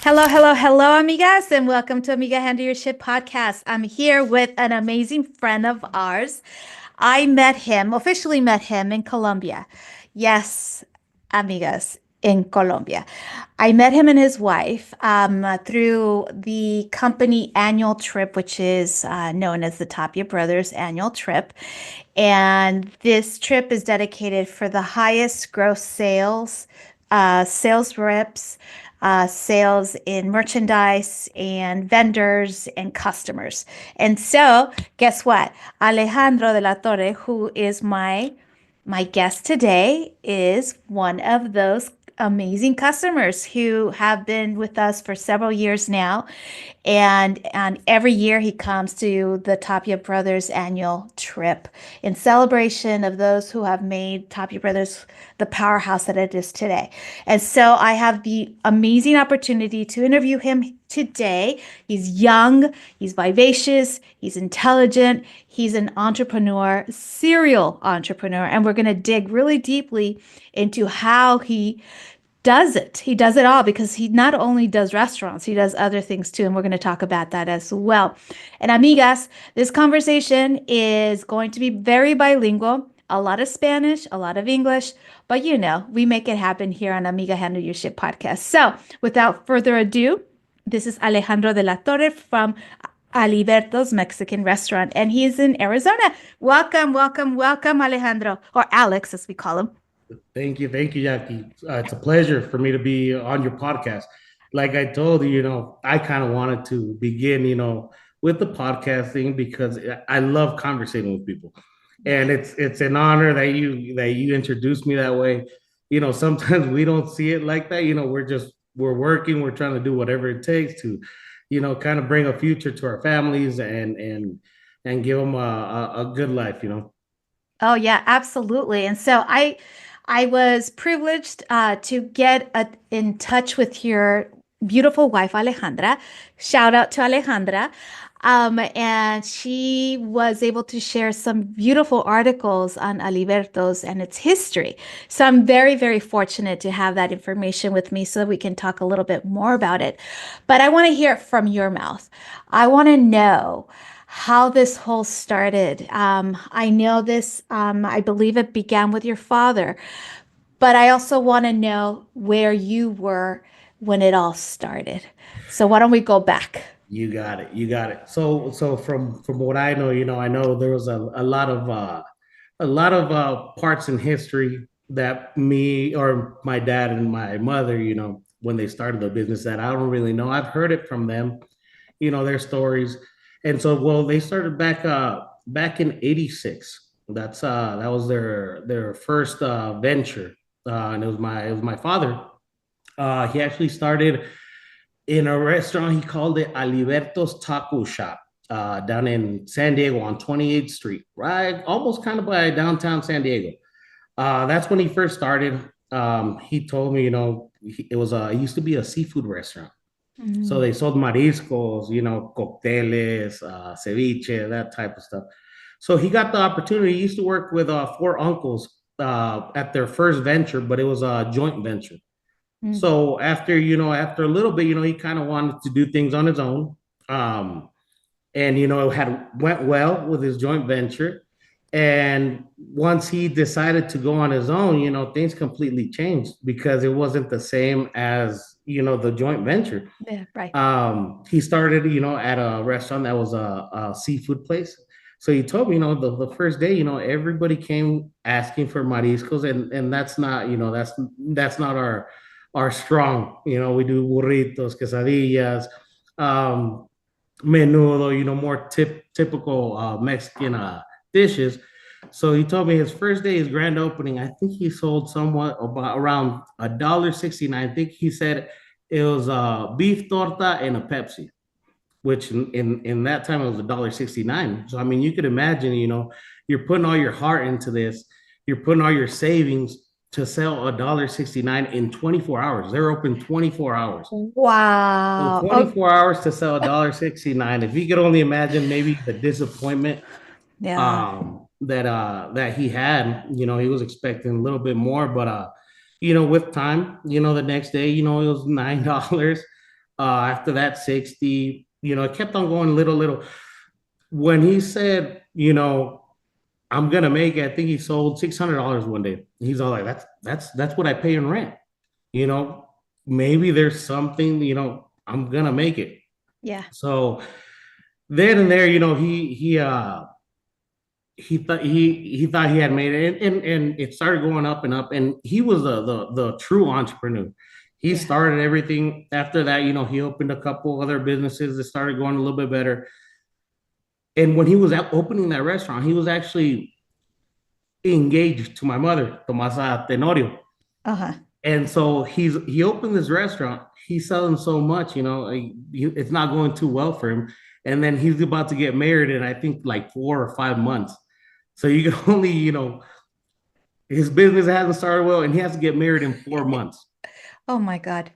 Hello, hello, hello, amigas, and welcome to Amiga Handle Your Shit podcast. I'm here with an amazing friend of ours. I met him, officially met him in Colombia. Yes, amigas, in Colombia. I met him and his wife through the company annual trip, which is known as the Tapia Brothers annual trip. And this trip is dedicated for the highest gross sales reps, sales in merchandise and vendors and customers. And so, guess what? Alejandro de la Torre, who is my guest today, is one of those amazing customers who have been with us for several years now. And every year he comes to the Tapia Brothers annual trip in celebration of those who have made Tapia Brothers the powerhouse that it is today. And so I have the amazing opportunity to interview him today. He's young, he's vivacious, he's intelligent, he's an entrepreneur, serial entrepreneur, and we're going to dig really deeply into how he does it. He does it all because he not only does restaurants, he does other things too. And we're going to talk about that as well. And amigas, this conversation is going to be very bilingual, a lot of Spanish, a lot of English, but we make it happen here on Amiga Handle Your Shit podcast. So without further ado, this is Alejandro de la Torre from Aliberto's Mexican restaurant, and he's in Arizona. Welcome, welcome, welcome, Alejandro, or Alex, as we call him. Thank you, Jackie. It's a pleasure for me to be on your podcast. Like I told you, I kind of wanted to begin, with the podcast thing because I love conversating with people, and it's an honor that you introduced me that way. Sometimes we don't see it like that. We're working, we're trying to do whatever it takes to, kind of bring a future to our families and give them a good life. Oh yeah, absolutely. And so I was privileged to get in touch with your beautiful wife Alejandra. Shout out to Alejandra. And she was able to share some beautiful articles on Aliberto's and its history. So I'm very, very fortunate to have that information with me so that we can talk a little bit more about it. But I want to hear it from your mouth. I want to know how this whole started. I know this, I believe it began with your father, but I also want to know where you were when it all started. So why don't we go back? You got it. You got it. So from what I know, I know there was a lot of parts in history that me or my dad and my mother, when they started the business that I don't really know. I've heard it from them, their stories. And so well, they started back in 86. That was their first venture. And it was my father. He actually started in a restaurant. He called it Aliberto's Taco Shop down in San Diego on 28th Street, right? Almost kind of by downtown San Diego. That's when he first started. He told me, it used to be a seafood restaurant. So Mm. they sold mariscos, cocteles, ceviche, that type of stuff. So he got the opportunity. He used to work with four uncles at their first venture, but it was a joint venture. Mm. So after a little bit, he kind of wanted to do things on his own. Um, and had went well with his joint venture. And once he decided to go on his own, things completely changed because it wasn't the same as the joint venture. Yeah, right. He started, at a restaurant that was a seafood place. So he told me, the first day, everybody came asking for mariscos, and that's not, that's not our strong. We do burritos, quesadillas, um, menudo, more typical Mexican dishes. So he told me his first day, his grand opening, I think he sold somewhat about around $1.69. I think he said it was a beef torta and a Pepsi, which in that time it was $1.69. So I mean, you could imagine, you're putting all your heart into this, you're putting all your savings to sell $1.69 in 24 hours. They're open 24 hours. So Wow. Oh, 24 hours to sell $1.69. If you could only imagine maybe the disappointment yeah. that he had, he was expecting a little bit more, but with time, the next day, it was $9. After that, 60. It kept on going little. When he said, I'm gonna make it, I think he sold $600 one day. He's all like, that's what I pay in rent. You know, maybe there's something, I'm gonna make it. Yeah. So then and there, he thought he had made it, and it started going up and up, and he was the true entrepreneur. He Yeah. started everything. After that, he opened a couple other businesses that started going a little bit better. And when he was out opening that restaurant, he was actually engaged to my mother, Tomasa Tenorio. Uh-huh. And so he opened this restaurant. He's selling so much, it's not going too well for him. And then he's about to get married in, I think, like 4 or 5 months. So you can only, his business hasn't started well, and he has to get married in 4 months. Oh my God.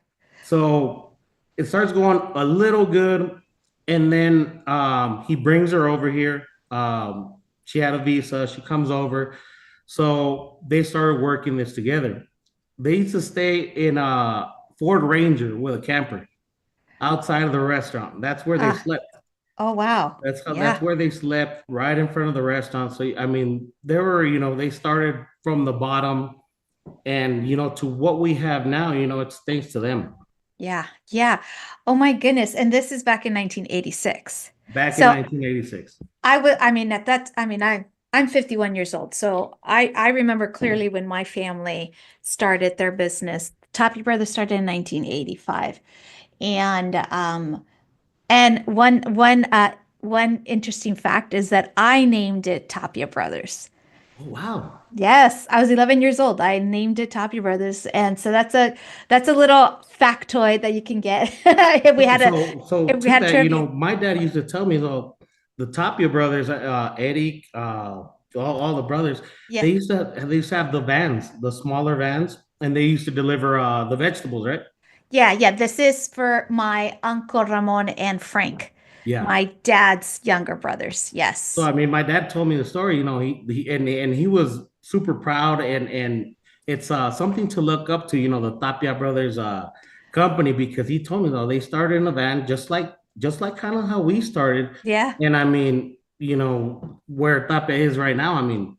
So it starts going a little good, and then he brings her over here. She had a visa. She comes over, so they started working this together. They used to stay in a Ford Ranger with a camper outside of the restaurant. That's where they Ah, slept. oh wow. That's Yeah. where they slept, right in front of the restaurant. So I mean, they were, they started from the bottom, and to what we have now, it's thanks to them. Yeah. Yeah. Oh my goodness. And this is back in 1986. Back in So 1986. I mean, at that, I mean, I'm 51 years old. So I remember clearly when my family started their business. Tapia Brothers started in 1985. And one interesting fact is that I named it Tapia Brothers. Oh wow. Yes, I was 11 years old. I named it Tapia Brothers, and so that's a little factoid that you can get if we So, had a so if we to had that, trivia. my dad used to tell me though, the Tapia brothers, Eddie, all the brothers, Yeah, they used to have the vans, the smaller vans, and they used to deliver the vegetables, right? yeah, yeah. This is for my Uncle Ramon and Frank, Yeah. my dad's younger brothers. So Yes. I mean, my dad told me the story. And he was super proud, and it's something to look up to. The Tapia brothers company, because he told me though they started in a van just like kind of how we started. Yeah. And I mean, where Tapia is right now. I mean,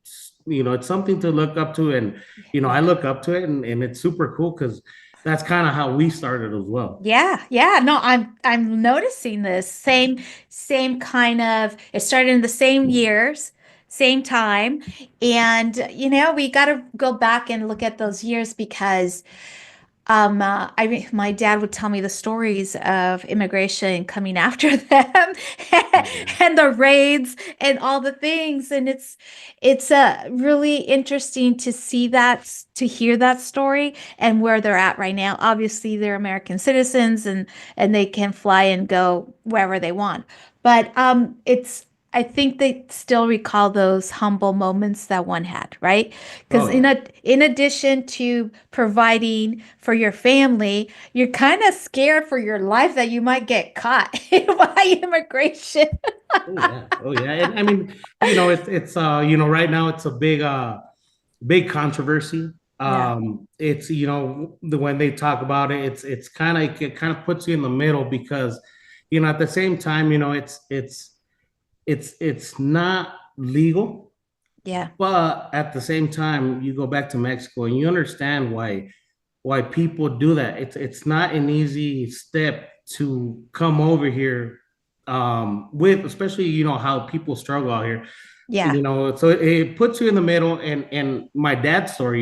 it's something to look up to, and I Yeah. look up to it, and it's super cool because that's kind of how we started as well. Yeah, yeah. No, I'm noticing this same kind of it started in the same years, same time. And we got to go back and look at those years because my dad would tell me the stories of immigration coming after them Oh yeah. and the raids and all the things. And it's really interesting to see that, to hear that story and where they're at right now. Obviously, they're American citizens and they can fly and go wherever they want. But I think they still recall those humble moments that one had, right? Oh Because yeah. in addition to providing for your family, you're kind of scared for your life that you might get caught by immigration. Oh yeah. Oh yeah. And I mean, it's right now it's a big controversy. Yeah, It's when they talk about it, it kind of puts you in the middle because at the same time, it's not legal, yeah, but at the same time, you go back to Mexico and you understand why people do that. It's not an easy step to come over here, with especially how people struggle out here. yeah. So it puts you in the middle. And my dad's story,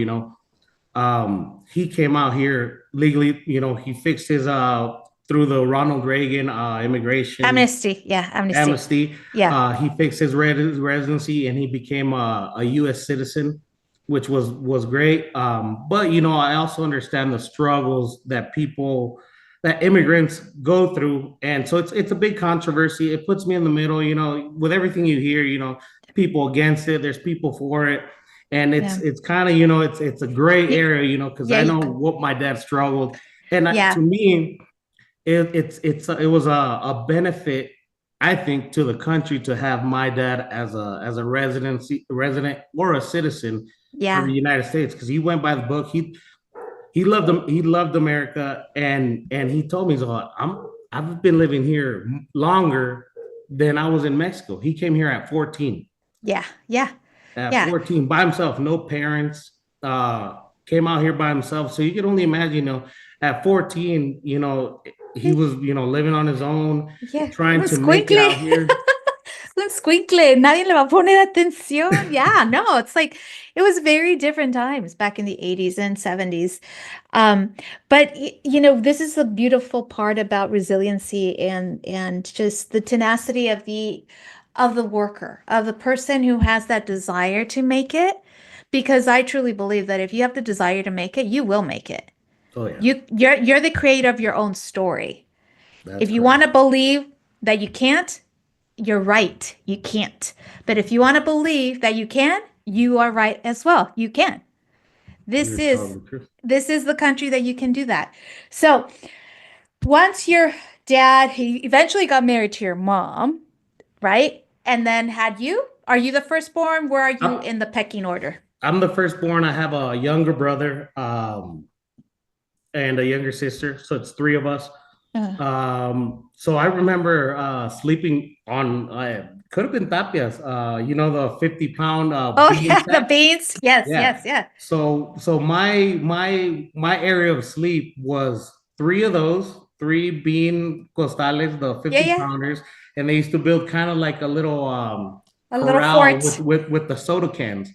he came out here legally. He fixed his through the Ronald Reagan immigration Amnesty. Yeah, amnesty. amnesty. Yeah, He fixed his residency, and he became a U.S. citizen, which was great. But I also understand the struggles that immigrants go through, and so it's a big controversy. It puts me in the middle, with everything you hear. People against it. There's people for it. And it's yeah, it's kind of it's a gray Y- area, because yeah, I know what my dad struggled, and to yeah, me, it was a benefit, I think, to the country to have my dad as a resident or a citizen for the yeah. United States, because he went by the book. He loved them. He loved America, and he told me, so I've been living here longer than I was in Mexico. He came here at 14. Yeah, yeah, At yeah. 14 by himself, no parents. Came out here by himself. So you can only imagine, at 14, he was, living on his own, Yeah, trying un to make it squinkle. out here. Un squinkle. Nadie le va a poner atención. Yeah, no, it's like it was very different times back in the 80s and 70s. Um, but this is the beautiful part about resiliency and just the tenacity of the worker, of the person who has that desire to make it. Because I truly believe that if you have the desire to make it, you will make it. Oh yeah, You're the creator of your own story. that's If you want correct. to believe that you can't, you're right. You can't. But if you want to believe that you can, you are right as well. You can. This You're is totally true. this is the country that you can do that. So, once your dad, he eventually got married to your mom, right? And then had you? Are you the firstborn? Where are you I'm, in the pecking order? I'm the firstborn. I have a younger brother, and a younger sister, so it's three of us. Uh, So I remember sleeping on, could have been tapias, the 50-pound oh bean yeah, the sacks. beans. Yes, Yeah. yes, yeah. So my area of sleep was three of those, three bean costales, the Yeah, 50 yeah. pounders, and they used to build kind of like a little A little corral with fort. with the soda cans,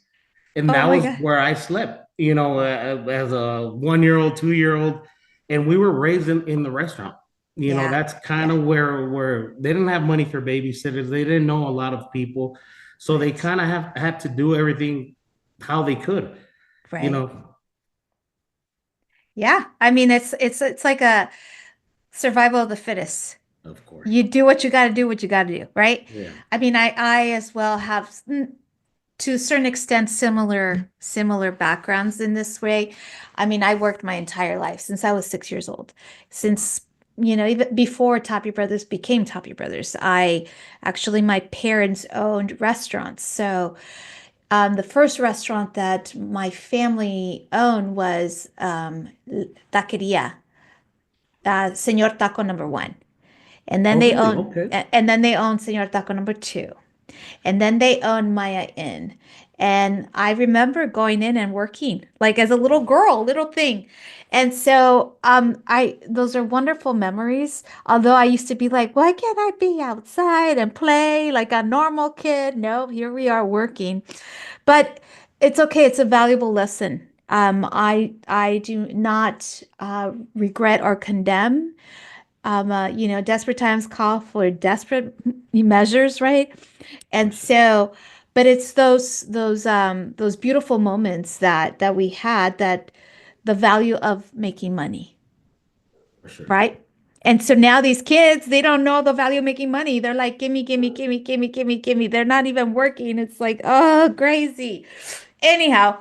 and Oh that my was God. where I slept. As a 1 year old, 2 year old, and we were raised in the restaurant. Yeah. That's kind Yeah. of where they didn't have money for babysitters. They didn't know a lot of people, so they Right. kind of have had to do everything how they could. You Right. know, Yeah. I mean, it's like a survival of the fittest. of course. You do what you got to do, what you got to do, right? Yeah. I mean, I as well have to a certain extent similar backgrounds in this way. I mean, I worked my entire life since I was 6 years old. Since even before Toppy Brothers became Toppy Brothers, my parents owned restaurants. So the first restaurant that my family owned was Taqueria, Señor Taco number one. And then Oh, they really? own Okay. and then they own Señor Taco number two. And then they owned Maya Inn. And I remember going in and working like as a little girl, little thing. And so I those are wonderful memories. Although I used to be like, why can't I be outside and play like a normal kid? No, here we are working. But it's okay. It's a valuable lesson. I do not regret or condemn. Desperate times call for desperate measures, right? For And sure. so, but it's those beautiful moments that we had, that the value of making money, For sure. right? And so now these kids, they don't know the value of making money. They're like, gimme, gimme, gimme, gimme, gimme, gimme. They're not even working. It's like, oh, crazy. Anyhow,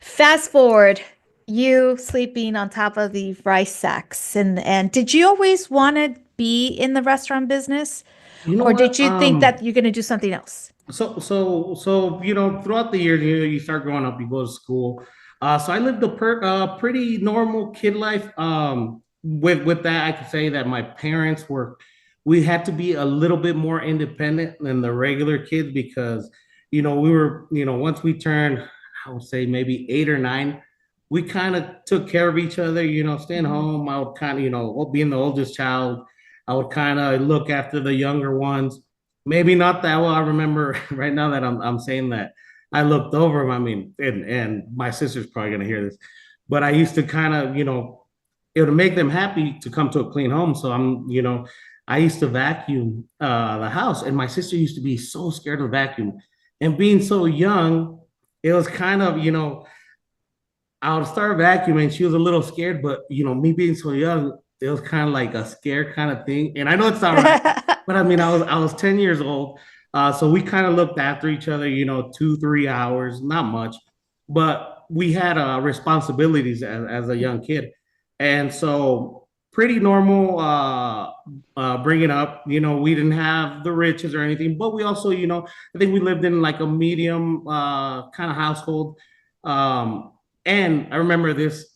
fast forward, you sleeping on top of the rice sacks, and did you always want to be in the restaurant business, You know or did what? you think that you're going to do something else? So throughout the years, you start growing up, you go to school. So I lived a pretty normal kid life. With that, I could say that my parents were, we had to be a little bit more independent than the regular kids because, we were, once we turned, I would say maybe 8 or 9, we kind of took care of each other. Staying Mhm. home, I would kind of, being the oldest child, I would kind of look after the younger ones. Maybe not that well. I remember right now that I'm saying that I looked over him. I mean, and my sister's probably gonna hear this, but I used to kind of, it would make them happy to come to a clean home. So I used to vacuum the house, and my sister used to be so scared of vacuum, and being so young, it was kind of, I would start vacuuming. She was a little scared, but me being so young, it was kind of like a scare kind of thing. And I know it's not right, but I mean, I was 10 years old, so we kind of looked after each other. 2, 3 hours, not much, but we had responsibilities as a young kid, and so pretty normal bringing up. We didn't have the riches or anything, but we also, I think we lived in like a medium kind of household. Um, and I remember this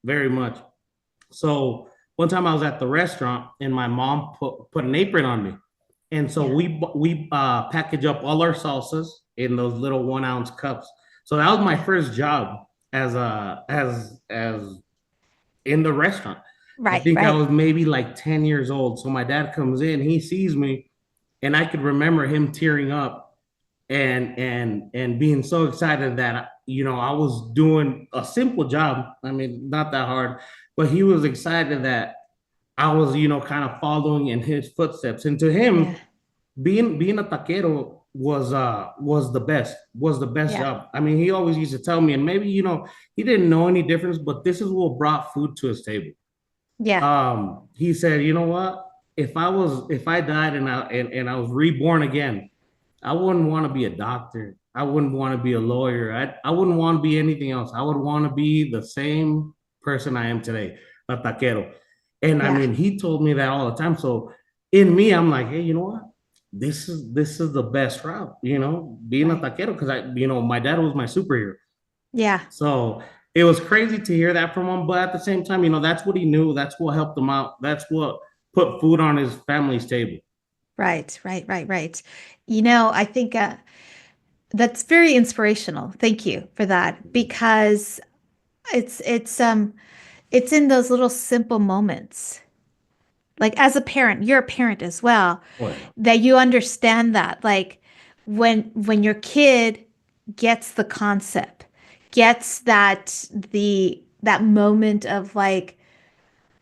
very much. So one time I was at the restaurant and my mom put an apron on me. And so Yeah. we package up all our salsas in those little 1 ounce cups. So that was my Yeah. first job as in the restaurant. I Right. think I Right. was maybe like 10 years old. So my dad comes in, he sees me, and I could remember him tearing up and being so excited that I was doing a simple job. I mean, not that hard, but he was excited that I was kind of following in his footsteps. And to Yeah. him, being a taquero was the best Yeah. job. I mean, he always used to tell me, and maybe he didn't know any difference, but this is what brought food to his table. Yeah. He said, you know what? If I died and I was reborn again, I wouldn't want to be a doctor. I wouldn't want to be a lawyer. I wouldn't want to be anything else. I would want to be the same person I am today, a taquero. And I Yeah. mean, he told me that all the time. So in me, I'm like, hey, you know what? This is the best route, being a Right. taquero, because my dad was my superhero. Yeah. So it was crazy to hear that from him, but at the same time, that's what he knew. That's what helped him out. That's what put food on his family's table. Right. Right. Right. Right. I think that's very inspirational. Thank you for that because it's it's um it's in those little simple moments. Like as a parent, you're a parent as well, Oh yeah. that you understand that. Like when your kid gets the concept, gets that moment of like,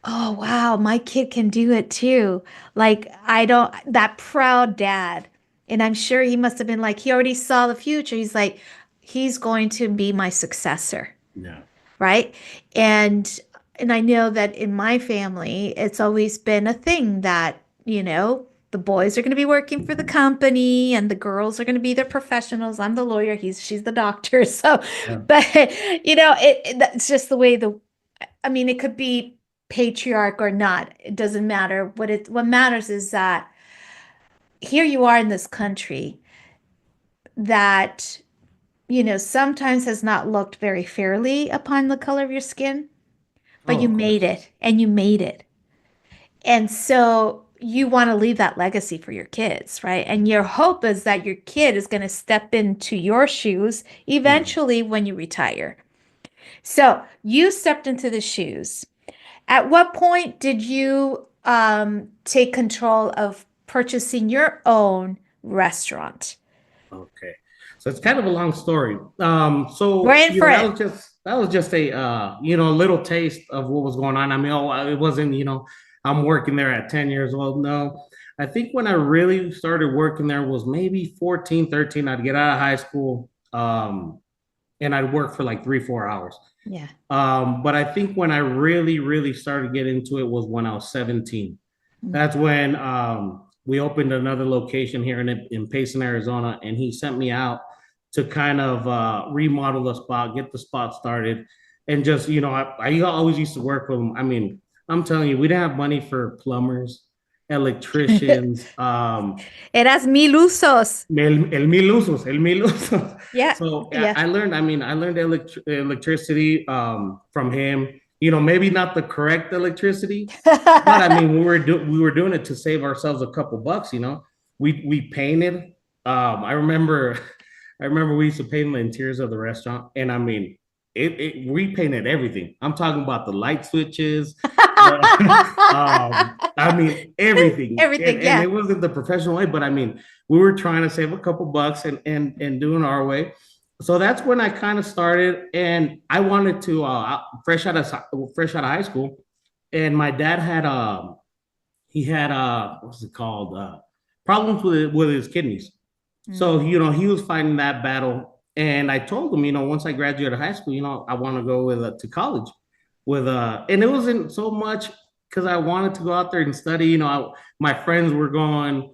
oh wow, my kid can do it too. Like I don't that proud dad. And I'm sure he must have been like, he already saw the future. He's like, he's going to be my successor, Yeah. right? And I know that in my family, it's always been a thing that, the boys are going to be working for the company and the girls are going to be the professionals. I'm the lawyer, she's the doctor. So, Yeah. but that's just the way I mean, it could be patriarch or not. It doesn't matter. What matters is that here you are in this country that, sometimes has not looked very fairly upon the color of your skin, but Oh, you of made course. it and you made it. And so you want to leave that legacy for your kids, right? And your hope is that your kid is going to step into your shoes Yeah. eventually when you retire. So you stepped into the shoes. At what point did you take control of purchasing your own restaurant? Okay. So it's kind of a long story. We're So in for it. that was just a little taste of what was going on. I mean, it wasn't, I'm working there at 10 years old. No. I think when I really started working there was maybe 14, 13. I'd get out of high school, and I'd work for like 3, 4 hours. Yeah. But I think when I really, really started getting into it was when I was 17. Mm. That's when we opened another location here in Payson, Arizona, and he sent me out to kind of remodel the spot, get the spot started, and just I always used to work with him. I mean, I'm telling you, we didn't have money for plumbers, electricians, Eras mil usos. el mil usos, el mil usos. Yeah. So Yeah. I learned electricity from him. Maybe not the correct electricity, but I mean, we were doing it to save ourselves a couple bucks. We painted. I remember, we used to paint the interiors of the restaurant, and I mean, we painted everything. I'm talking about the light switches, I mean everything, Everything. and Yeah. it wasn't the professional way, but I mean, we were trying to save a couple bucks and doing our way. So that's when I kind of started, and I wanted to fresh out of high school, and my dad had he had what's it called problems with his kidneys. So Mm. he was fighting that battle, and I told him, once I graduated high school, I want to go to college and it wasn't so much because I wanted to go out there and study. My friends were going,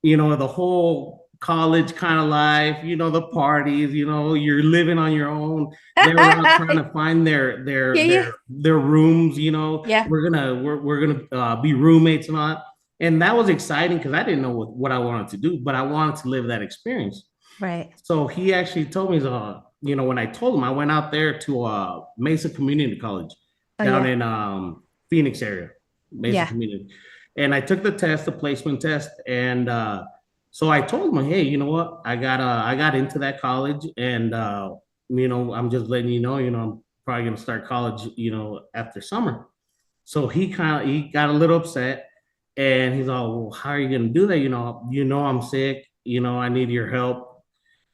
the whole college kind of life, the parties, you're living on your own. They were out trying to find Yeah. Yeah. their rooms, Yeah. we're gonna be roommates and all that. And that was exciting because I didn't know what I wanted to do, but I wanted to live that experience. Right. So he actually told me, when I told him, I went out there to Mesa Community College Oh down yeah. in Phoenix area. basic Yeah. community. And I took the test, the placement test, and so I told him, hey, you know what? I got into that college, and I'm just letting you know, I'm probably gonna start college, after summer. So he got a little upset, and he's all, well, how are you gonna do that? I'm sick. I need your help,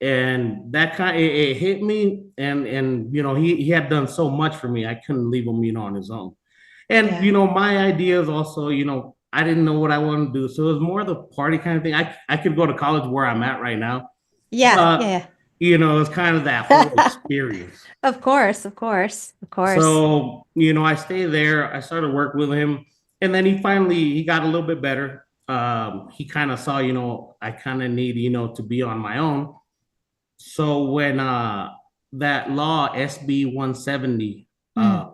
and that it hit me, and he had done so much for me, I couldn't leave him, on his own. And Yeah. my ideas also, I didn't know what I wanted to do, so it was more the party kind of thing. I could go to college where I'm at right now, Yeah. but Yeah. it's kind of that whole experience. Of course, of course, of course. So, I stayed there. I started work with him, and then he got a little bit better. He kind of saw, I kind of need, to be on my own. So when that law SB 170 Mm.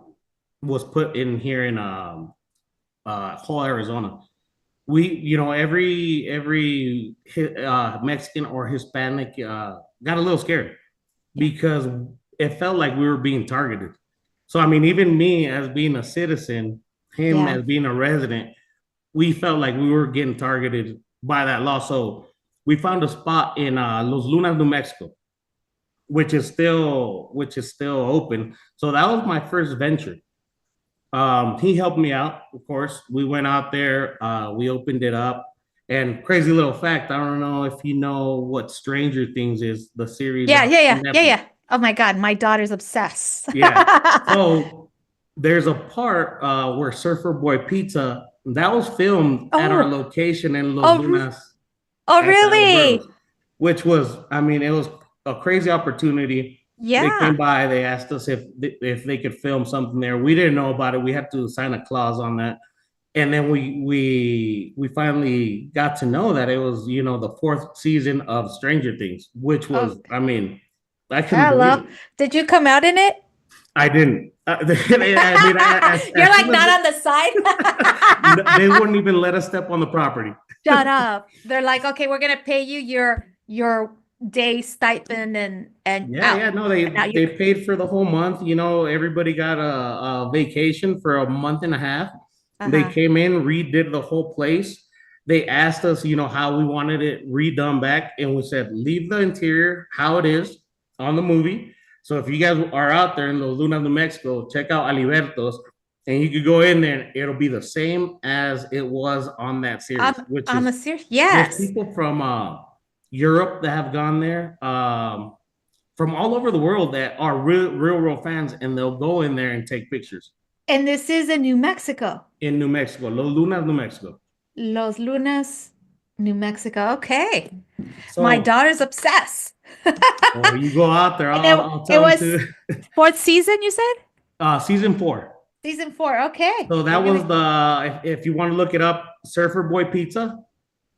was put in here in whole Arizona, we, every Mexican or Hispanic got a little scared Yeah. because it felt like we were being targeted. So, I mean, even me as being a citizen, him Yeah. as being a resident, we felt like we were getting targeted by that law. So we found a spot in Los Lunas, New Mexico, which is still open. So that was my first venture. He helped me out, of course. We went out there, we opened it up. And crazy little fact, I don't know if you know what Stranger Things is, the series Yeah, on yeah, yeah, yeah, Netflix. yeah. Oh my God, my daughter's obsessed. Yeah. So there's a part where Surfer Boy Pizza that was filmed at our Oh, location in Los oh, Lunas oh, at the Aliberto's, really? which was, I mean, it was a crazy opportunity. They came Yeah. by, they asked us if they could film something there. We didn't know about it. We had to sign a clause on that. And then we finally got to know that it was, the fourth season of Stranger Things, which Oh, was, I mean, I couldn't believe hello. it. Did you come out in it? I didn't. I mean, You're as like soon as not on the they side. wouldn't even let us step on the property. Shut up. They're like, okay, we're gonna pay you your day stipend and Yeah, out. yeah, no, And now they you paid for the whole month. Everybody got a vacation for a month and a half. They uh-huh. came in, redid the whole place. They asked us, how we wanted it redone back, and we said leave the interior how it is on the movie. So if you guys are out there in the Luna, New Mexico, check out Aliberto's, and you could go in there, and it'll be the same as it was on that series, which I'm a is serious there's yes. people from Europe that have gone there. From all over the world that are real fans, and they'll go in there and take pictures And this is in New Mexico. in New Mexico, Los Lunas, New Mexico. Los Lunas, New Mexico. Okay. My So, daughter's obsessed. well, you go out there, And I'll it tell them was to. fourth season, you said? Season 4. Season four. Okay. So We're that was gonna if you want to look it up, Surfer Boy Pizza.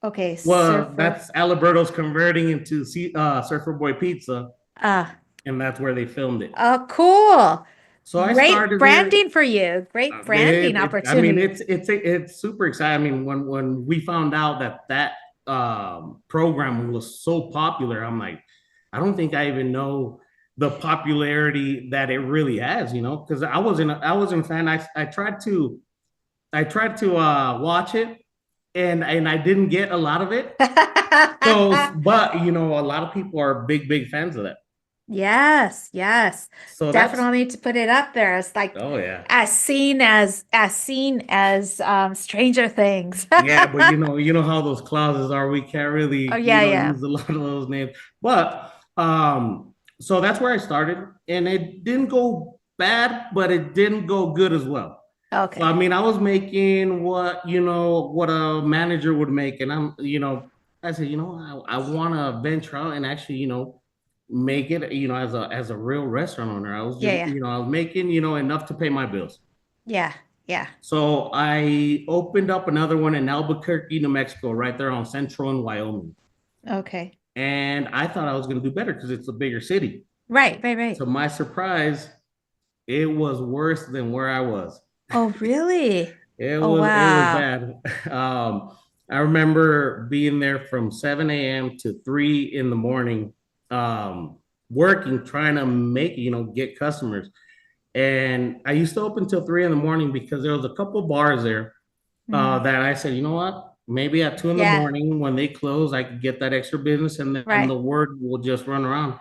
okay, Well, surfer. that's Aliberto's converting into Surfer Boy Pizza, Uh and that's where they filmed it. oh, cool. So I Great started there. branding for you. Great branding I mean, opportunity. it's super exciting. I mean, when we found out that program was so popular, I'm like, I don't think I even know the popularity that it really has. Because I wasn't a fan. I tried to watch it, and I didn't get a lot of it. So, but a lot of people are big fans of that. Yes, yes. So that's Definitely need to put it up there as like oh yeah. as Stranger Things. Yeah, but you know how those clauses are. We can't Oh really, yeah, yeah. use a lot of those names. But so that's where I started, and it didn't go bad, but it didn't go good as well. So I Okay. mean, I was making what a manager would make, and I said, I want to venture out and actually, make it, as a real restaurant owner. I was Yeah, just, yeah. I was making, enough to pay my bills. Yeah, yeah. So I opened up another one in Albuquerque, New Mexico, right there on Central and Wyoming. Okay. And I thought I was going to do better because it's a bigger city. Right, right, right. To my surprise, it was worse than where I was. Oh, really? It Oh, was it was wow. bad. I remember being there from 7 a.m. to 3 in the morning, working, trying to make, get customers. And I used to open till 3 in the morning because there was a couple bars there. Mm. that I said, you know what? Maybe at 2 in the Yeah. morning when they close, I could get that extra business, and then the Right. word will just run around.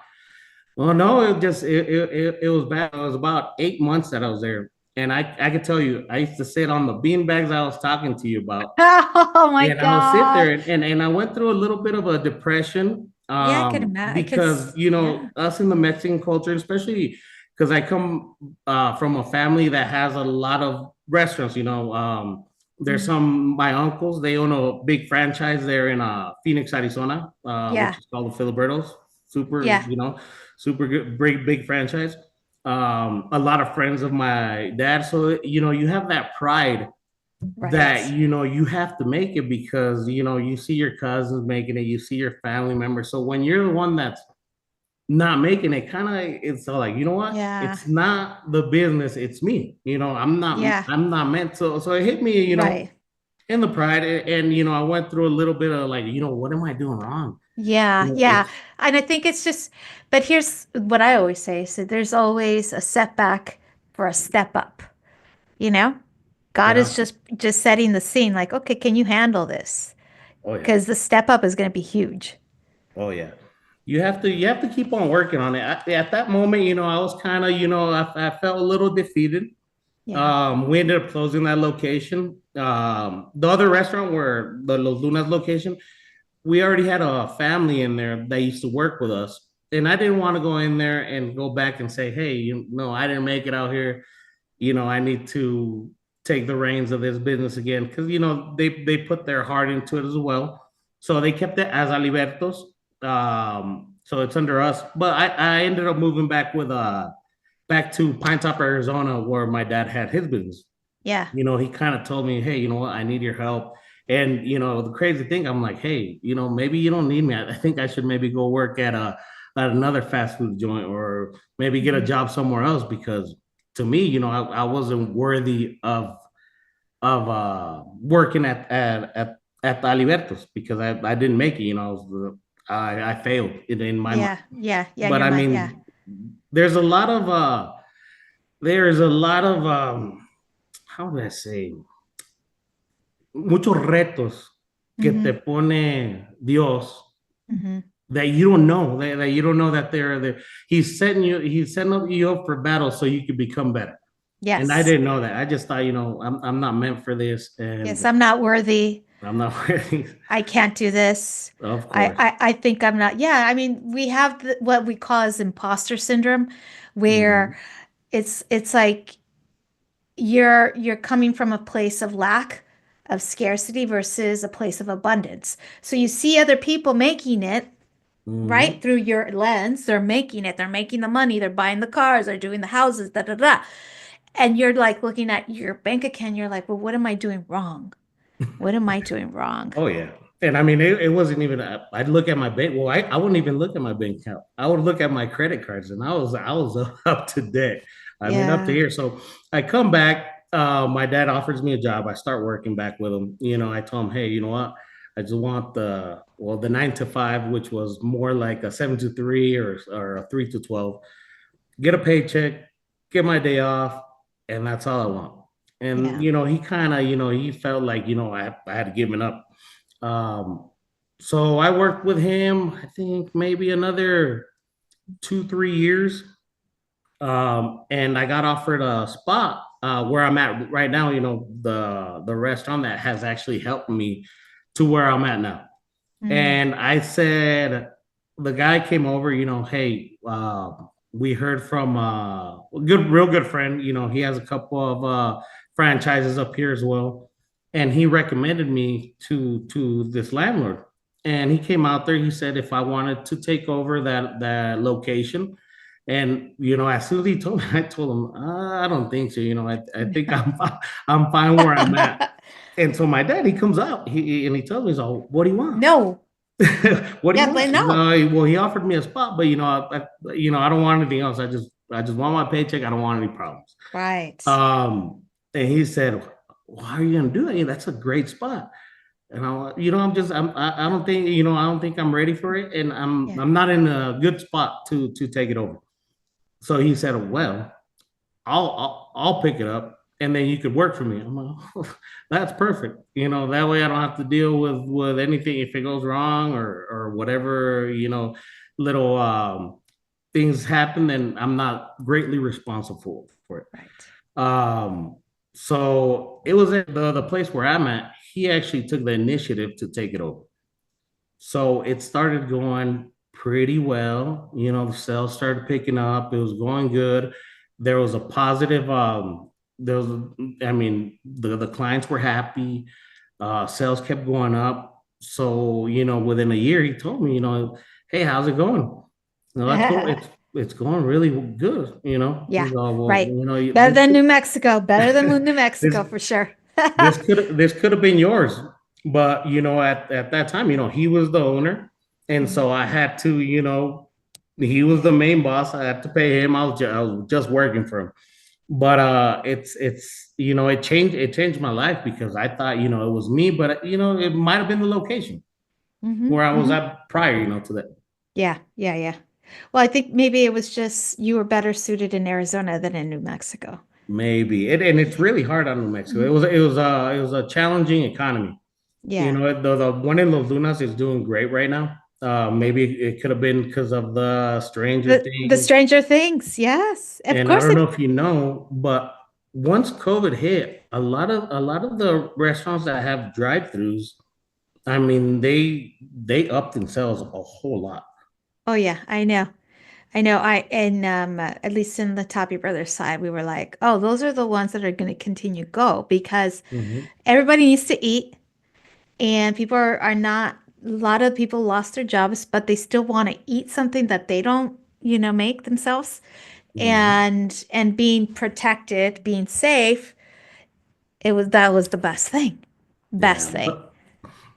Well, no, it was bad. It was about 8 months that I was there, and I could tell you, I used to sit on the bean bags I was talking to you about, Oh my and I would sit there, God. and I went through a little bit of a depression, Yeah, I can imagine. I could, because yeah. us in the Mexican culture, especially because I come from a family that has a lot of restaurants. There's Mm. some my uncles, they own a big franchise there in Phoenix, Arizona, which Yeah. is called the Filibertos. Super, Yeah. super good, big franchise. A lot of friends of my dad, so you have that pride that Right. you have to make it, because you see your cousins making it, you see your family members. So when you're the one that's not making it, kind of, it's all like, you know what, Yeah. it's not the business, it's me. Yeah. I'm not meant to. So it hit me, Right. in the pride, and I went through a little bit of like, what am I doing wrong? Yeah. Yeah. It's And I think it's just, but here's what I always say. So there's always a setback for a step up, you know? God is yeah. just setting the scene like, okay, can you handle this? Oh yeah. Because the step up is going to be huge. Oh yeah. You have to keep on working on it. At that moment, I was kind of, I felt a little defeated. Yeah. We ended up closing that location. The other restaurant, where the Los Lunas location, we already had a family in there that used to work with us. And I didn't want to go in there and go back and say, hey, I didn't make it out here. I need to take the reins of this business again, because they put their heart into it as well. So they kept it as Alibertos. So it's under us. But I ended up moving back to Pine Top, Arizona, where my dad had his business. Yeah. He kind of told me, hey, you know what, I need your help. And the crazy thing, I'm like, hey, maybe you don't need me. I think I should maybe go work at another fast food joint, or maybe get a Hmm. job somewhere else, because to me, I wasn't worthy of working at Aliberto's, because I didn't make it. I failed in my mind. Yeah. Yeah. Yeah. But You're I my, yeah. mean, there's a lot of there's a lot of how do I say, muchos retos que te Hmm. pone Dios, Hmm. that you don't know, that you don't know that they're there. He's setting you up for battle so you can become better. And I Yes. didn't know that. I just thought, I'm not meant for this, Yes. and I'm not worthy. I'm not ready. I can't do this. Of I, course. I, I think I'm not. Yeah. I mean, we have what we call as imposter syndrome, where Mhm. it's like you're coming from a place of lack, of scarcity versus a place of abundance. So you see other people making it, right? Mhm. Through your lens, they're making it, they're making the money, they're buying the cars, they're doing the houses, da da da. And you're like looking at your bank account, you're like, well, what am I doing wrong? What am I doing wrong? Oh yeah. And I mean, it wasn't even. I'd look at my bank. Well, I wouldn't even look at my bank account. I would look at my credit cards, and I was up to debt. I mean, up to Yeah. here. So I come back. My dad offers me a job. I start working back with him. I told him, hey, you know what? I just want the 9 to 5, which was more like a 7 to 3, or a 3 to 12. Get a paycheck, get my day off, and that's all I want. And Yeah. he kind of, he felt like, I had given up. um, so I worked with him, I think maybe another 2, 3 years. And I got offered a spot where I'm at right now, the restaurant that has actually helped me to where I'm at now. Mm. And I said, the guy came over, hey, we heard from a real good friend. He has a couple of franchises up here as well. And he recommended me to this landlord. And he came out there. He said if I wanted to take over that location. And as soon as he told me, I told him, I don't think so. I think I'm fine where I'm at. And so my dad, he comes out, and he tells me, so what do you want? No. What do you Yeah, want? but no. Well, he offered me a spot, but I don't want anything else. I just want my paycheck. I don't want any problems. Right. And he said, "Why are you gonna do that? That's a great spot." And I don't think, I don't think I'm ready for it, and I'm Yeah. I'm not in a good spot to take it over. So he said, "Well, I'll pick it up. and then you could work for me. I'm like, oh, that's perfect. That way I don't have to deal with anything if it goes wrong or whatever, little things happen, then I'm not greatly responsible for it. Right. Um, so it was at the place where I'm at, he actually took the initiative to take it over. So it started going pretty well. The sales started picking up. It was going good. There was a positive, there was, I mean, the clients were happy. Sales kept going up. So, within a year, he told me, hey, how's it going? That's going, it's going really good, Yeah, He's all, well, right. Better than this New Mexico. Better than New this Mexico for sure. this could have been yours, but at that time, he was the owner, and Mhm. so I had to, he was the main boss. I had to pay him. I was just working for him, but it's it changed my life because I thought it was me, but it might have been the location Hmm. where I was Hmm. at prior, to that. Yeah, yeah, yeah. Well, I think maybe it was just you were better suited in Arizona than in New Mexico. Maybe and it's really hard on New Mexico. Mhm. It was a challenging economy. Yeah. The one in Los Lunas is doing great right now. Maybe it could have been because of the Stranger The Things. Stranger Things. Yes. Of And I course don't know it. if you know, but once COVID hit, a lot of the restaurants that have drive-throughs, I mean, they upped themselves a whole lot. Oh yeah, I know. I know. I and at least in the Toppy Brothers side, we were like, oh, those are the ones that are going to continue go because Mhm. everybody needs to eat. And people are not, a lot of people lost their jobs, but they still want to eat something that they don't, make themselves. Mhm. And being protected, being safe, that was the best thing. Best Yeah, thing.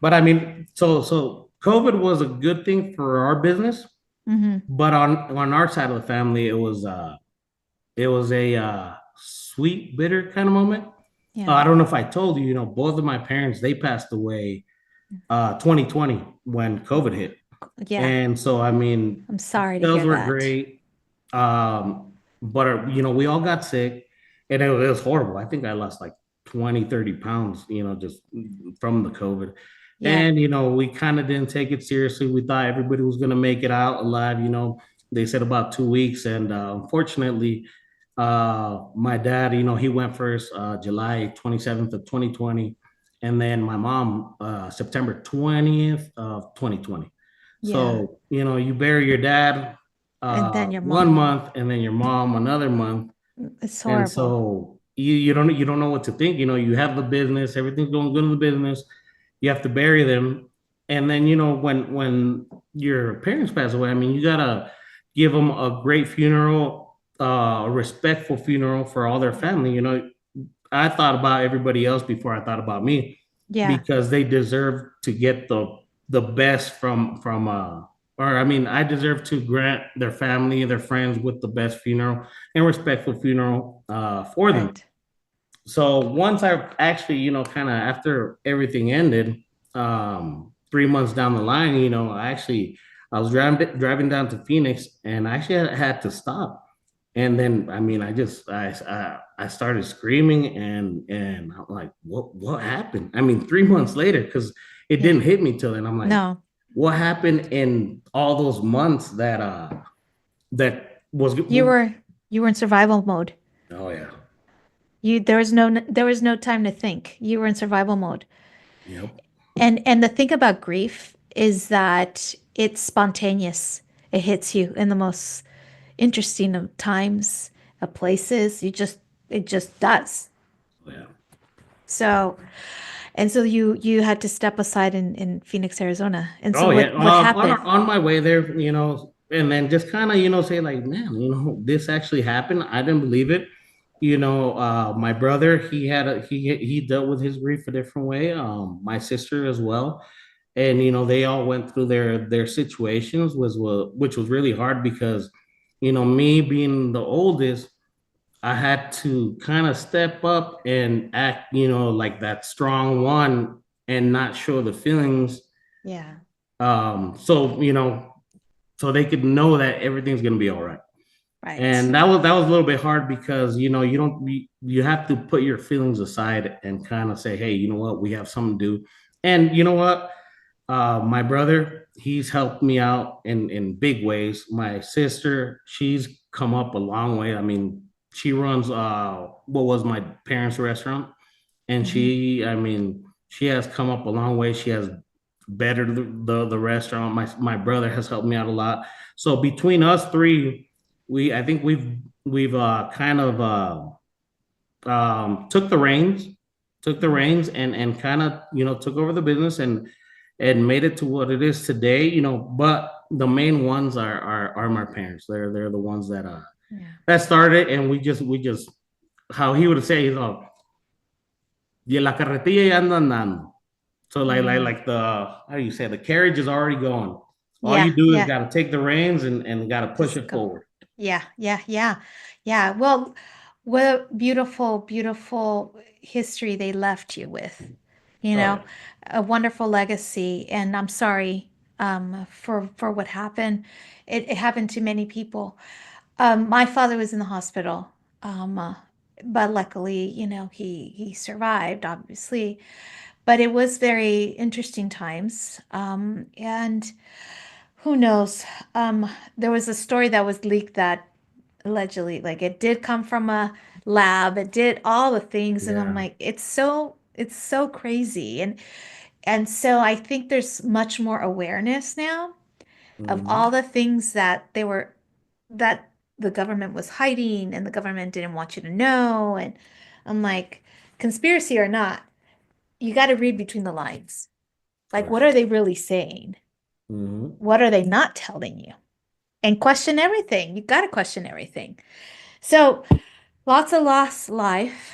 but I mean, so COVID was a good thing for our business, Hmm. but on our side of the family, it was a sweet bitter kind of moment. Yeah. I don't know if I told you, both of my parents, they passed away 2020 when COVID hit. Yeah. And so, I mean, I'm sorry to those hear were that. great. But, we all got sick and it was horrible. I think I lost like 20, 30 pounds, just from the COVID. Yeah. And, we kind of didn't take it seriously. We thought everybody was going to make it out alive. They said about 2 weeks. And unfortunately, my dad, he went first, July 27th of 2020. And then my mom, September 20th of 2020. Yeah. So, you bury your dad And then your one mom. month and then your mom another month. It's And horrible. so you don't know what to think. You have the business, everything's going good in the business. You have to bury them. And then, when your parents pass away, I mean, you gotta give them a great funeral, a respectful funeral for all their family. I thought about everybody else before I thought about me Yeah. because they deserve to get the best from or I mean I deserve to grant their family, their friends with the best funeral and respectful funeral for them. Right. So once I actually, kind of after everything ended, 3 months down the line, I was driving down to Phoenix and I actually had to stop. And then, I mean, I started screaming and I'm like, what happened? I mean, 3 months later, because it Yeah. didn't hit me till then. I'm like, No. what happened in all those months that was You were you were in survival mode. oh yeah. There was no time to think. You were in survival mode. Yep. And the thing about grief is that it's spontaneous. It hits you in the most interesting of times, of places. It just does. Yeah. So, and so you had to step aside in Phoenix, Arizona. And so Oh yeah. what happened? On my way there, and then just kind of, say like, man, this actually happened. I didn't believe it. My brother, he dealt with his grief a different way. My sister as well, and they all went through their situations which was really hard because, me being the oldest, I had to kind of step up and act, like that strong one and not show the feelings. So they could know that everything's gonna be all right. Right. And that was a little bit hard because you don't you have to put your feelings aside and kind of say, hey, you know what, we have something to do. And you know what, my brother, he's helped me out in big ways. My sister, she's come up a long way. I mean, she runs what was my parents' restaurant, and Hmm. I mean, she has come up a long way. She has bettered the restaurant. My brother has helped me out a lot. So between us three, I think we've kind of took the Hmm. reins and kind of took over the business and made it to what it is today. But the main ones are my parents. They're the ones Yeah. that started, and we just how he would say, y la carretilla ya anda andando. So Hmm. like the how do you say, the carriage is already going. All Yeah. you do is Yeah. got to take the reins and got to push Just it go. forward. Yeah. Yeah. Yeah. Yeah. Well, what a beautiful, beautiful history they left you with. You Oh know, yeah. a wonderful legacy. And I'm sorry for what happened. It happened to many people. My father was in the hospital, um, uh, but luckily, he survived, obviously. But it was very interesting times, and who knows? There was a story that was leaked that allegedly, like it did come from a lab. It did all the things, and I'm Yeah. like, it's so crazy, and so I think there's much more awareness now of all Hmm. the things that the government was hiding and the government didn't want you to know. And I'm like, conspiracy or not, you got to read between the lines. Like, For what sure. are they really saying? Hmm. What are they not telling you? And question everything. You got to question everything. So, lots of lost life.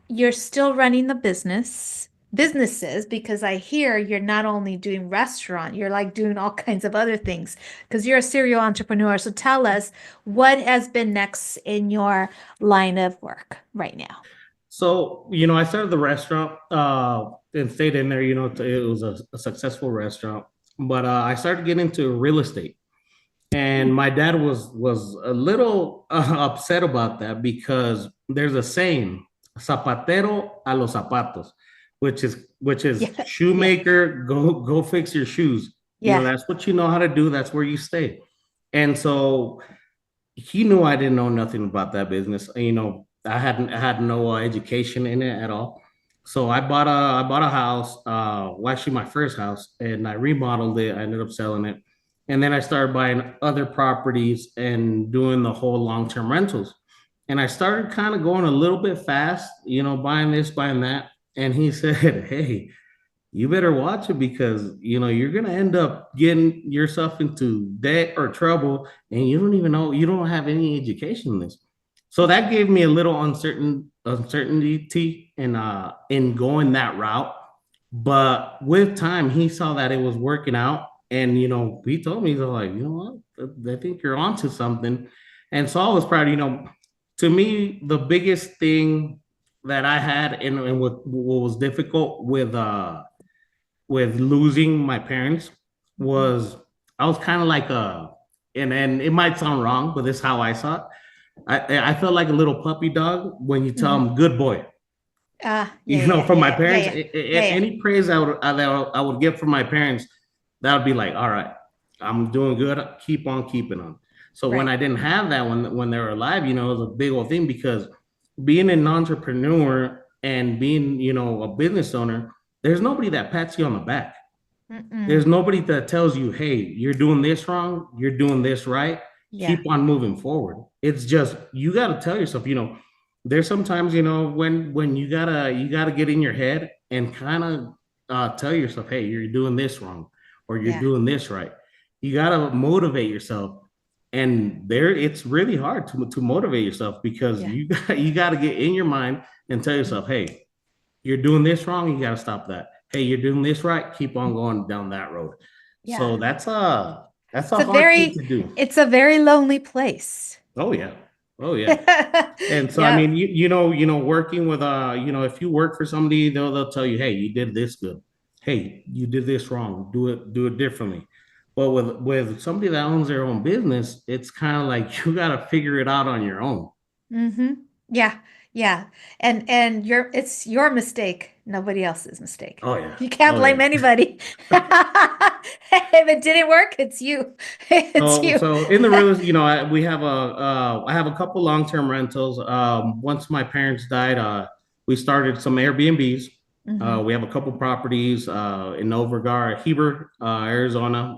You're still running the businesses, because I hear you're not only doing restaurant, you're like doing all kinds of other things because you're a serial entrepreneur. So tell us what has been next in your line of work right now. So, I started the restaurant and stayed in there. It was a successful restaurant, but I started getting into real estate. And my dad was a little upset about that because there's a saying, "Zapatero a los zapatos," which is Yeah, yeah, shoemaker, go fix your shoes. yeah, That's what you know how to do. That's where you stay. And so he knew I didn't know nothing about that business. I had no education in it at all. So I bought a house, well, actually my first house, and I remodeled it. I ended up selling it, and then I started buying other properties and doing the whole long term rentals. And I started kind of going a little bit fast, buying this, buying that. And he said, "Hey, you better watch it because you're gonna end up getting yourself into debt or trouble, and you don't even know, you don't have any education in this." So that gave me a little uncertainty in going that route. But with time, he saw that it was working out, and he told me, he's like, you know what, I think you're onto something. And so I was proud. To me, the biggest thing that I had, and what was difficult with losing my parents mhm, was I was kind of like and it might sound wrong, but this is how I saw it. I felt like a little puppy dog when you tell mhm. them good boy. Yeah, yeah, yeah, From my yeah, yeah, parents, yeah, yeah, yeah. any praise I would get from my parents, that would be like, all right, I'm doing good. Keep on keeping on. So when Right. I didn't have that when they were alive, it was a big old thing because being an entrepreneur and being a business owner, there's nobody that pats you on the back. Mm-mm. There's nobody that tells you, hey, you're doing this wrong, you're doing this right, Yeah, keep on moving forward. It's just you got to tell yourself, there's sometimes, when you gotta get in your head and kind of tell yourself, hey, you're doing this wrong or you're yeah, doing this right. You gotta motivate yourself. And it's really hard to motivate yourself because yeah. you got to get in your mind and tell Mm. yourself, hey, you're doing this wrong, you got to stop that. Hey, you're doing this right, keep on going down that road. Yeah. So that's a It's a hard thing very, to do. it's a very lonely place. Oh yeah. Oh yeah. And so I Yeah, mean, working with if you work for somebody, they'll tell you, hey, you did this good. Hey, you did this wrong. Do it differently. But with somebody that owns their own business, it's kind of like you got to figure it out on your own. Mm-hmm. Yeah, yeah. And it's your mistake, nobody else's mistake. Oh yeah. You can't Oh yeah. blame anybody. If it didn't work, it's you. It's So, you. so in the real, we have I have a couple long-term rentals. Once my parents died, we started some Airbnbs. Hmm. We have a couple properties in Overgar, Heber, Arizona,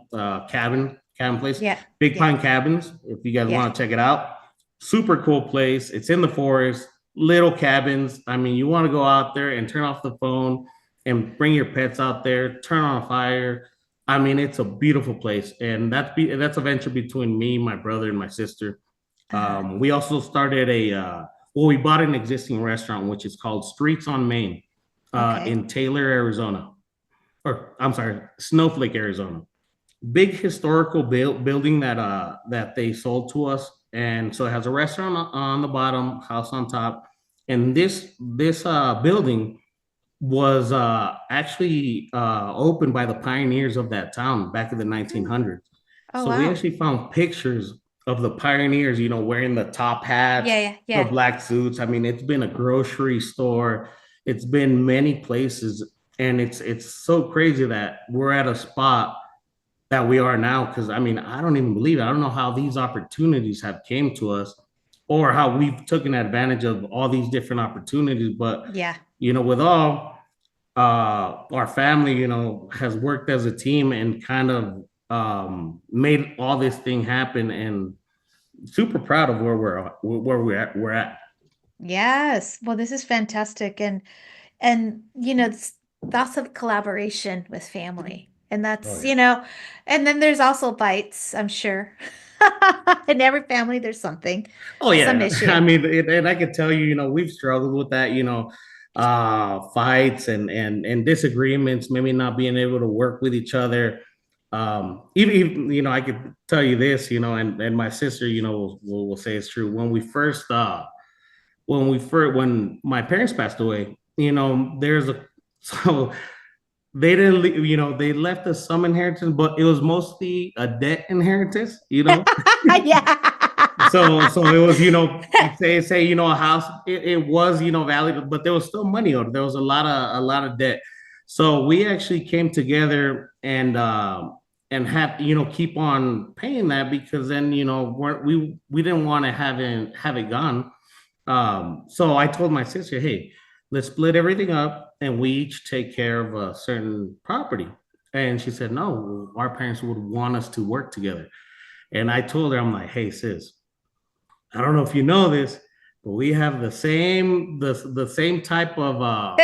cabin place, Yeah, Big yeah, Pine Cabins. If you guys yeah. want to check it out, super cool place. It's in the forest, little cabins. I mean, you want to go out there and turn off the phone and bring your pets out there, turn on a fire. I mean, it's a beautiful place, and that's a venture between me, my brother, and my sister. Uh-huh. We also started we bought an existing restaurant which is called Streets on Main Okay. in Taylor, Arizona, or I'm sorry, Snowflake, Arizona. Big historical building that they sold to us, and so it has a restaurant on the bottom, house on top, and this building was actually opened by the pioneers of that town back in the Hmm. 1900s. Oh, So we wow. actually found pictures of the pioneers, wearing the top hats, Yeah, yeah, the yeah. black suits. I mean, it's been a grocery store, it's been many places, and it's so crazy that we're at a spot that we are now. Because I mean, I don't even believe it. I don't know how these opportunities have came to us, or how we've taken advantage of all these different opportunities. But Yeah. with all our family, has worked as a team and kind of made all this thing happen, and super proud of where we're at. Yes. Well, this is fantastic. And it's lots of collaboration with family. And Oh that's, yeah. and then there's also bites, I'm sure. In every family, there's something, Oh some yeah. I issue. mean, and I can tell you, we've struggled with that, fights and disagreements, maybe not being able to work with each other. Even I could tell you this, and my sister, will say it's true. When my parents passed away, there's a so they didn't they left us some inheritance, but it was mostly a debt inheritance. So Yeah. it was, say a house, it was, valued, but there was still money owed. There was a lot of debt. So we actually came together and had, keep on paying that, because then, we didn't want to have it gone. So I told my sister, hey, let's split everything up and we each take care of a certain property. And she said, no, our parents would want us to work together. And I told her, I'm like, hey, sis, I don't know if you know this, but we have the same type of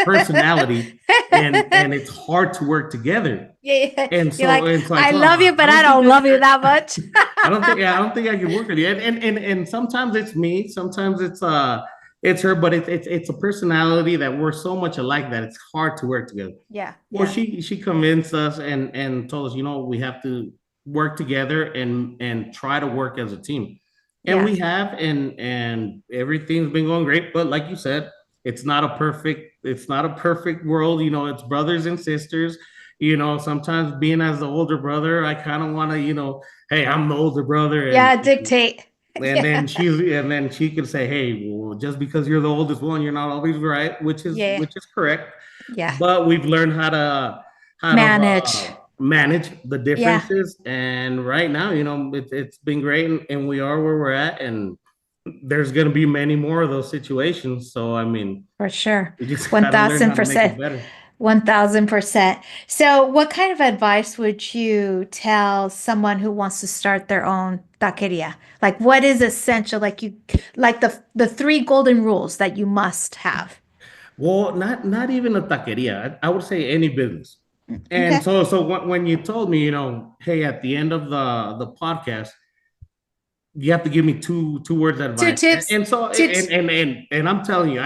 personality, and it's hard to work together. Yeah, And you're so like, and so I I told him, love you, I but I don't think don't love you that much. I don't think I can work with you. And sometimes it's me, sometimes it's her, but it's a personality that we're so much alike that it's hard to work together. Yeah, Well, yeah, she convinced us and told us, we have to work together and try to work as a team. And yeah, we have, and everything's been going great. But like you said, it's not a perfect world. It's brothers and sisters. Sometimes being as the older brother, I kind of want to, hey, I'm the older brother, and yeah, dictate. and Yeah, then she could say, hey, well, just because you're the oldest one, you're not always right, which is yeah, which is correct. yeah. But we've learned how to Manage. manage the Yeah, differences, and right now, it's been great, and we are where we're at, and there's going to be many more of those situations. So I mean, for sure. we just got to learn how to make it 1000%. better. 1000%. So, what kind of advice would you tell someone who wants to start their own taqueria? Like, what is essential? Like the three golden rules that you must have. Well, not even a taqueria. I would say any business. And Okay. so when you told me, hey, at the end of the podcast, you have to give me two words of Two advice. And, tips. and so Two. and I'm telling you,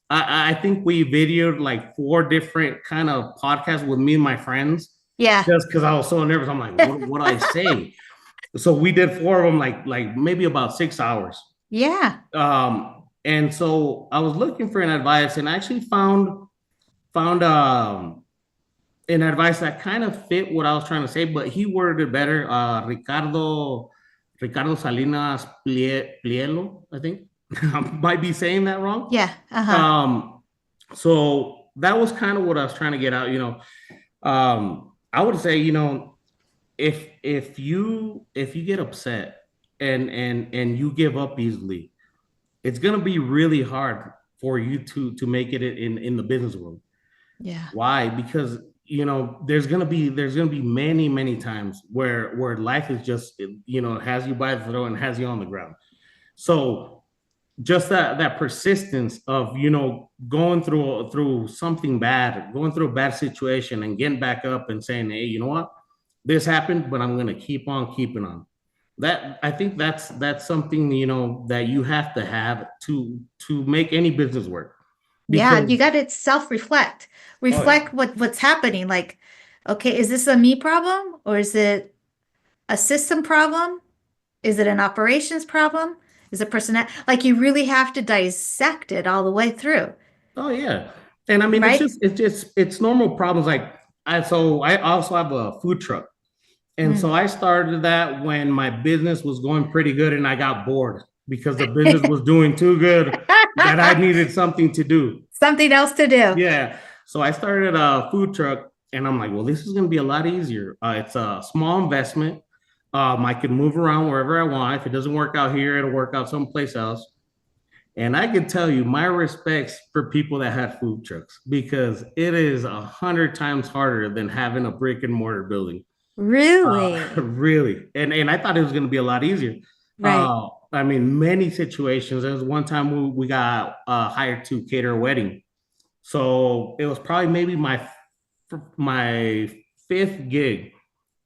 I think we videoed like four different kind of podcasts with me and my friends, Yeah. just because I was so nervous. I'm like, what do I say? So we did four of them, like maybe about 6 hours. Yeah. And so I was looking for an advice, and I actually found an advice that kind of fit what I was trying to say, but he worded it better. Ricardo Salinas Plielo, I think. I might be saying that wrong. Yeah. Uh-huh. Um, so that was kind of what I was trying to get out. I would say, if you get upset and you give up easily, it's gonna be really hard for you to make it in the business world. Yeah. Why? Because there's gonna be many times where life is just has you by the throat and has you on the ground. So just that persistence of going through something bad, going through a bad situation, and getting back up and saying, hey, you know what, this happened, but I'm gonna keep on keeping on. That I think that's something that you have to have to make any business work. Yeah, Because you got to self-reflect. oh yeah. Reflect what's happening. Like, okay, is this a me problem or is it a system problem? Is it an operations problem? Is it personnel? Like you really have to dissect it all the way through, Oh yeah. And I mean right? it's normal problems. Like I also have a food truck. And so Mm. I started that when my business was going pretty good and I got bored because the business was doing too good that I needed something to do. Something else to do. Yeah. So I started a food truck and I'm like, well, this is going to be a lot easier. It's a small investment. I can move around wherever I want. If it doesn't work out here, it'll work out someplace else. And I can tell you my respects for people that have food trucks because it is 100 times harder than having a brick and mortar building. Really? Really. And I thought it was going to be a lot easier. Right. I mean, many situations. There was one time we got hired to cater a wedding. So it was probably maybe my fifth gig.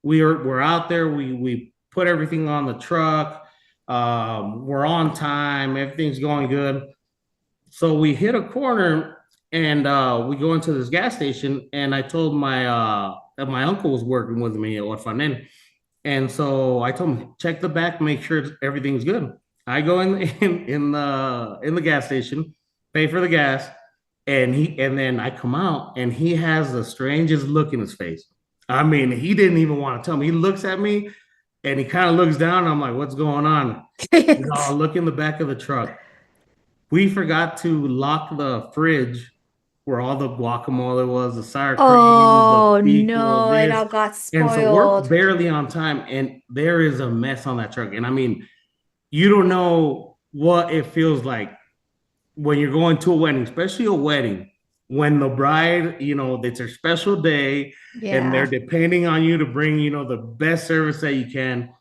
We're out there. We put everything on the truck. We're on time. Everything's going good. So we hit a corner and we go into this gas station. And I told my that my uncle was working with me at Orfanen. And so I told him, check the back, make sure everything's good. I go in the gas station, pay for the gas, and then I come out and he has the strangest look in his face. I mean, he didn't even want to tell me. He looks at me and he kind of looks down. I'm like, what's going on? Look in the back of the truck. We forgot to lock the fridge where all the guacamole was, the sour cream, the Oh pico, no, it this. all got And so we're spoiled. barely on time, and there is a mess on that truck. And I mean, you don't know what it feels like when you're going to a wedding, especially a wedding, when the bride, it's her special day and they're Yeah. depending on you to bring, the best service that you can.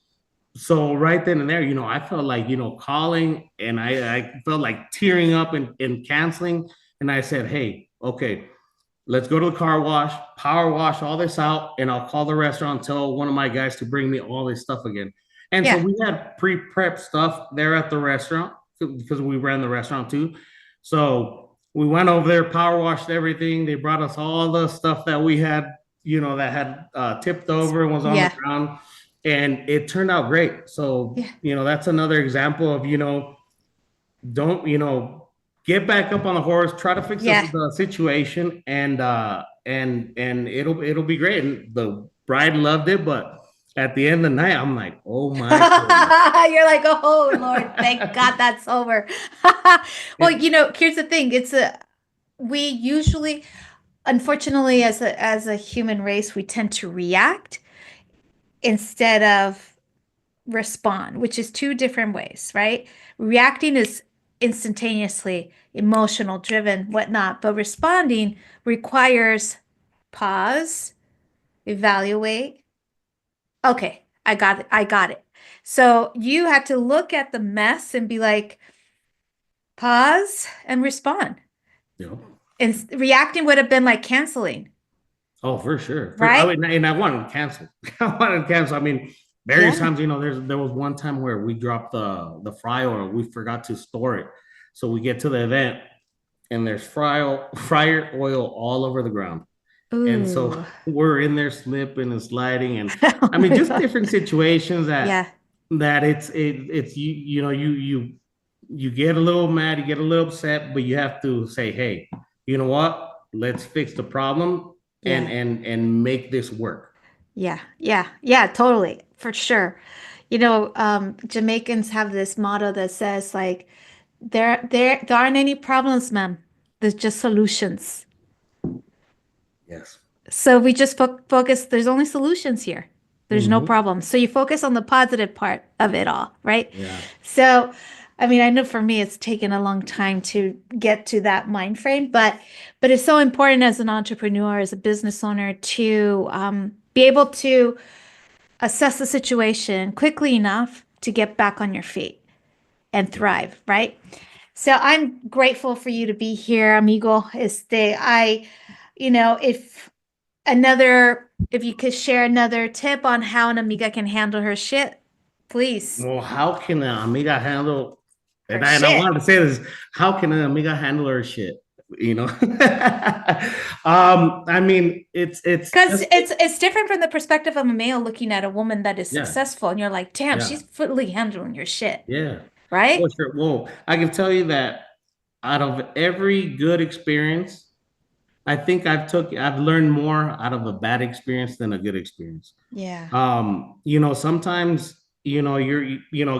So right then and there, I felt like, calling and I felt like tearing up and canceling. And I said, hey, okay, let's go to the car wash, power wash all this out, and I'll call the restaurant, tell one of my guys to bring me all this stuff again. And so Yeah. we had pre-prep stuff there at the restaurant because we ran the restaurant too. So we went over there, power washed everything. They brought us all the stuff that we had, that had tipped over and was on the Yeah. ground. And it turned out great. So, Yeah. that's another example of, don't, get back up on the horse, try to fix Yeah. the situation, and it'll be great. And the bride loved it, but at the end of the night, I'm like, oh my goodness. You're like, oh Lord, thank God that's over. Well, It, here's the thing. We usually, unfortunately, as a human race, we tend to react instead of respond, which is two different ways, right? Reacting is instantaneously emotional, driven, whatnot, but responding requires pause, evaluate. Okay, I got it. I got it. So you had to look at the mess and be like, pause and respond. you know, And reacting would have been like canceling, oh, for sure. I right? would, and I wanted to cancel. I wanted to cancel. I mean, various Yeah. times, there was one time where we dropped the fry oil. We forgot to store it. So we get to the event and there's fryer oil all over the ground. And so Ooh. we're in there slipping and sliding, and Oh I mean, my just God. different situations that Yeah. that it's you get a little mad, you get a little upset, but you have to say, hey, you know what? Let's fix the problem Yeah. and make this work. Yeah. Yeah. Yeah. Totally. For sure. Jamaicans have this motto that says like, there aren't any problems, ma'am. There's just solutions. Yes. So we just focus, there's only solutions here. There's no Hmm. problem. So you focus on the positive part of it all, right? Yeah. So, I mean, I know for me it's taken a long time to get to that mind frame, but it's so important as an entrepreneur, as a business owner, to be able to assess the situation quickly enough to get back on your feet and thrive, right? So I'm grateful for you to be here, amigo. If if you could share another tip on how an amiga can handle her shit, please. Well, how can an amiga handle? Her And I shit. wanted to say this: how can an amiga handle her shit? You know, I mean, it's Because just it's different from the perspective of a male looking at a woman that is yeah, successful, and you're like, damn, yeah, she's fully handling your shit, yeah. Well, right? sure. Well, I can tell you that out of every good experience, I think I've learned more out of a bad experience than a good experience. Yeah. Sometimes a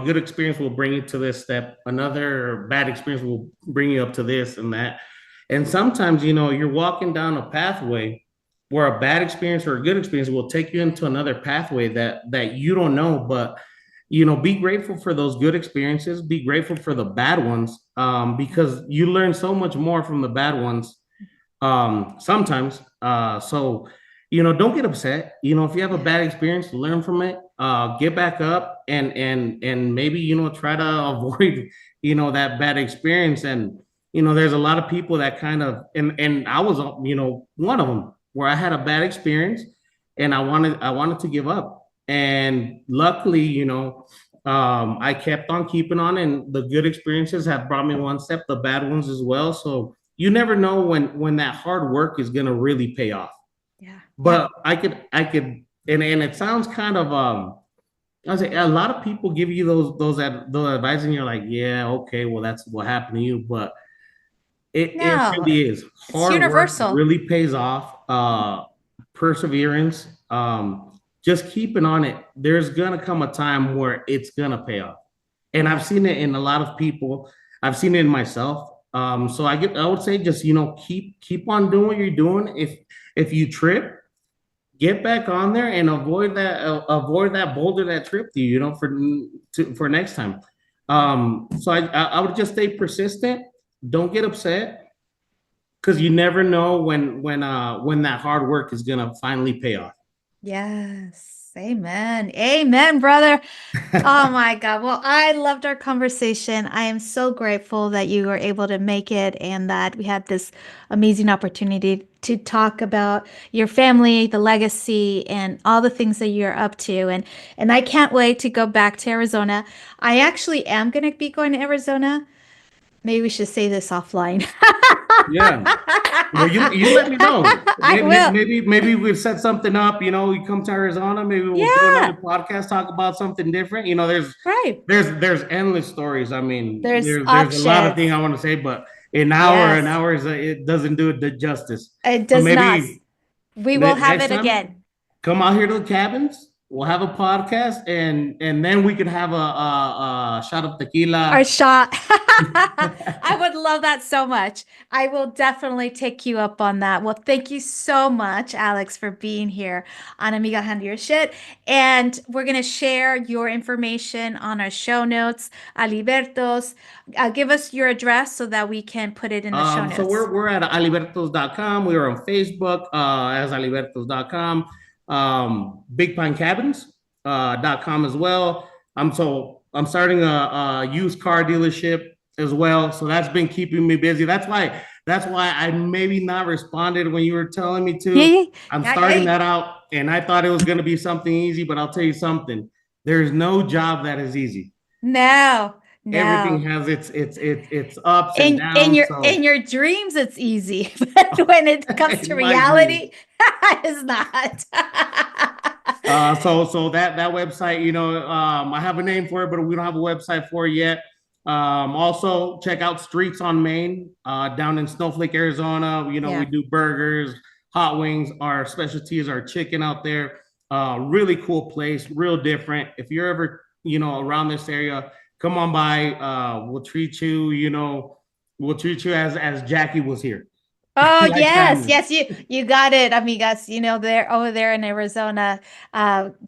good experience will bring you to this step, another bad experience will bring you up to this and that. And sometimes you're walking down a pathway where a bad experience or a good experience will take you into another pathway that you don't know. But be grateful for those good experiences, be grateful for the bad ones, because you learn so much more from the bad ones sometimes. Don't get upset. If you have a bad experience, learn from it, get back up, and maybe try to avoid that bad experience. And there's a lot of people that kind of, and I was one of them, where I had a bad experience and I wanted to give up. And luckily, I kept on keeping on, and the good experiences have brought me one step, the bad ones as well. So you never know when that hard work is gonna really pay off. Yeah. Yeah. But I could, and it sounds kind of I was like, a lot of people give you those advice, and you're like, yeah, okay, well, that's what happened to you. But it No, really is. it's Hard work universal. really pays off. Perseverance, just keeping on it. There's gonna come a time where it's gonna pay off. And I've Yeah. seen it in a lot of people. I've seen it in myself. So I would say just keep on doing what you're doing. If you trip, get back on there and avoid that boulder that tripped you. For next time. So I would just stay persistent. Don't get upset, because you never know when that hard work is gonna finally pay off. Yes. Amen. Amen, brother. Oh my God. Well, I loved our conversation. I am so grateful that you were able to make it and that we had this amazing opportunity to talk about your family, the legacy, and all the things that you're up to. And I can't wait to go back to Arizona. I actually am going to be going to Arizona. Maybe we should say this offline. Yeah. Well, you let me know. I will. Maybe we'll set something up. We come to Arizona. Maybe we'll do another Yeah. podcast, talk about something different. There's Right. there's endless stories. I mean, There's there's a lot of things options. I want to say, but an Yes. hour is it doesn't do it the justice. It So does not. maybe We will have next it time, again. come out here to the cabins. We'll have a podcast, and then we can have a shot of Or tequila. shot. I would love that so much. I will definitely take you up on that. Well, thank you so much, Alex, for being here on Amiga Handle Your Shit. And we're going to share your information on our show notes. Aliberto's. Give us your address so that we can put it in the show So notes. we're at alibertos.com. We are on Facebook as alibertos.com. Big Pine Cabins .com as well. I'm starting a used car dealership as well. So that's been keeping me busy. That's why I maybe not responded when you were telling me Yeah, to. yeah. I'm Yeah, starting hey. that out, and I thought it was going to be something easy, but I'll tell you something. There's no job that is easy. No, Everything no. has its ups and In downs. in So your dreams, it's easy, but when it comes to in my dreams. reality, it's not. So that website, I have a name for it, but we don't have a website for it yet. Also check out Streets on Main, down in Snowflake, Arizona. We Yeah. do burgers, hot wings. Our specialties are chicken out there. Really cool place, real different. If you're ever, around this area, come on by. We'll treat you, we'll treat you as Jackie was here. Oh, Like yes, family. yes, you got it, amigas. They're over there in Arizona.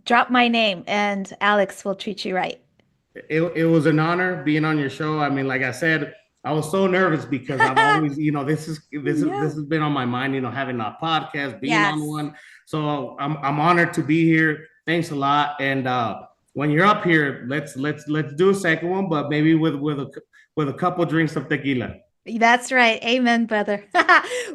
Drop my name and Alex will treat you right. It was an honor being on your show. I mean, like I said, I was so nervous because I've always, this Yeah. has been on my mind, having a podcast, being on Yes. one. So I'm honored to be here. Thanks a lot. And when you're up here, let's do a second one, but maybe with a couple drinks of tequila. That's right. Amen, brother.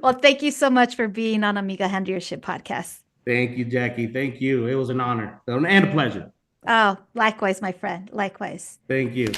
Well, thank you so much for being on Amiga Handleurship Podcast. Thank you, Jackie. Thank you. It was an honor and a pleasure. Oh, likewise, my friend. Likewise. Thank you.